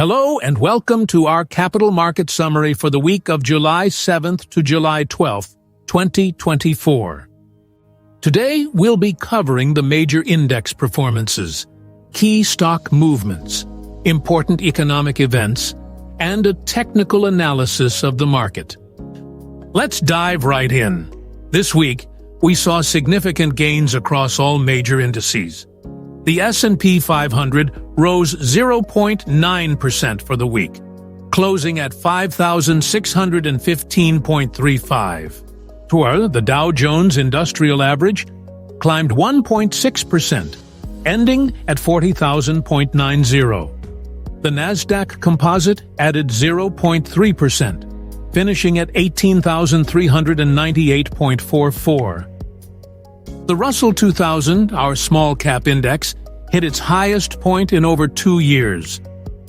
Hello and welcome to our capital market summary for the week of July 7th to July 12th, 2024. Today, we'll be covering the major index performances, key stock movements, important economic events, and a technical analysis of the market. Let's dive right in. This week, we saw significant gains across all major indices. The S&P 500 rose 0.9% for the week, closing at 5,615.35. While the Dow Jones Industrial Average climbed 1.6%, ending at 40,000.90. The Nasdaq Composite added 0.3%, finishing at 18,398.44. The Russell 2000, our small-cap index, hit its highest point in over 2 years.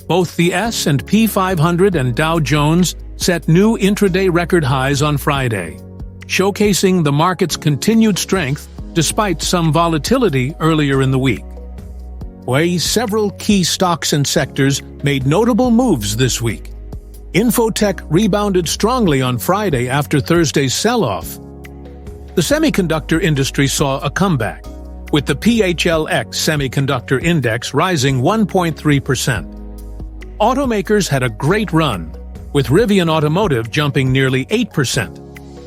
Both the S&P 500 and Dow Jones set new intraday record highs on Friday, showcasing the market's continued strength despite some volatility earlier in the week. Several key stocks and sectors made notable moves this week. Infotech rebounded strongly on Friday after Thursday's sell-off. The semiconductor industry saw a comeback, with the PHLX semiconductor index rising 1.3%. Automakers had a great run, with Rivian Automotive jumping nearly 8%,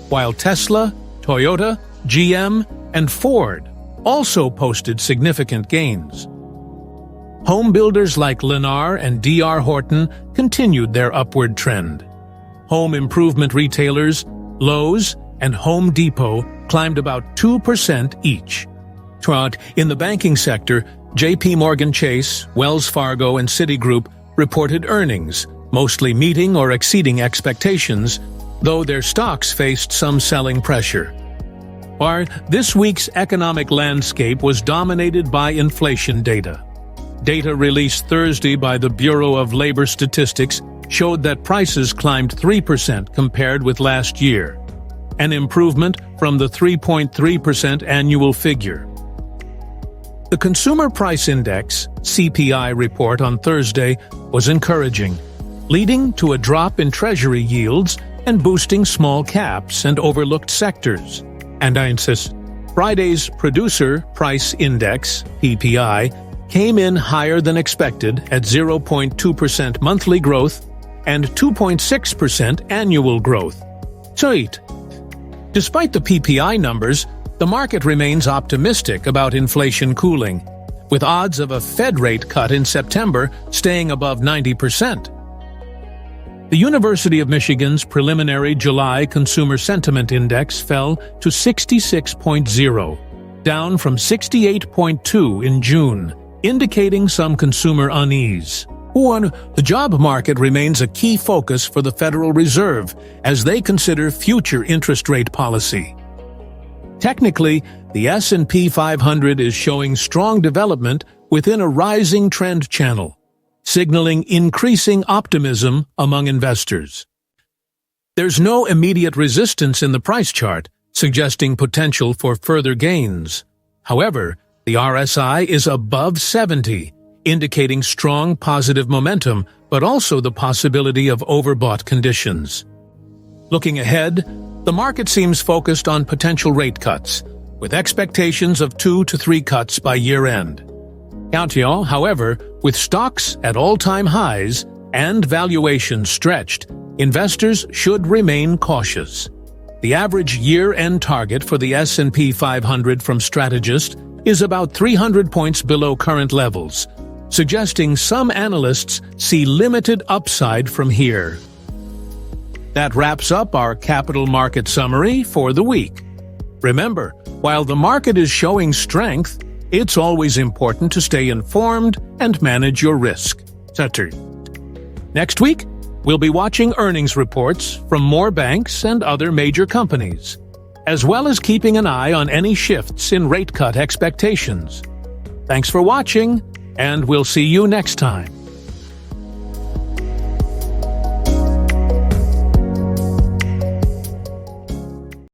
while Tesla, Toyota, GM, and Ford also posted significant gains. Homebuilders like Lennar and D.R. Horton continued their upward trend. Home improvement retailers, Lowe's, and Home Depot climbed about 2% each. In the banking sector, J.P. Morgan Chase, Wells Fargo, and Citigroup reported earnings, mostly meeting or exceeding expectations, though their stocks faced some selling pressure. This week's economic landscape was dominated by inflation data. Data released Thursday by the Bureau of Labor Statistics showed that prices climbed 3% compared with last year, an improvement from the 3.3% annual figure. The Consumer Price Index, CPI report on Thursday was encouraging, leading to a drop in Treasury yields and boosting small caps and overlooked sectors. And I insist, Friday's Producer Price Index, PPI, came in higher than expected at 0.2% monthly growth and 2.6% annual growth. Despite the PPI numbers, the market remains optimistic about inflation cooling, with odds of a Fed rate cut in September staying above 90%. The University of Michigan's preliminary July Consumer Sentiment Index fell to 66.0, down from 68.2 in June, indicating some consumer unease. The job market remains a key focus for the Federal Reserve as they consider future interest rate policy. Technically, the S&P 500 is showing strong development within a rising trend channel, signaling increasing optimism among investors. There's no immediate resistance in the price chart, suggesting potential for further gains. However, the RSI is above 70, indicating strong positive momentum, but also the possibility of overbought conditions. Looking ahead, the market seems focused on potential rate cuts, with expectations of 2 to 3 cuts by year-end. However, with stocks at all-time highs and valuations stretched, investors should remain cautious. The average year-end target for the S&P 500 from Strategist is about 300 points below current levels, suggesting some analysts see limited upside from here. That wraps up our capital market summary for the week. Remember, while the market is showing strength, it's always important to stay informed and manage your risk. Next week, we'll be watching earnings reports from more banks and other major companies, as well as keeping an eye on any shifts in rate cut expectations. Thanks for watching, and we'll see you next time.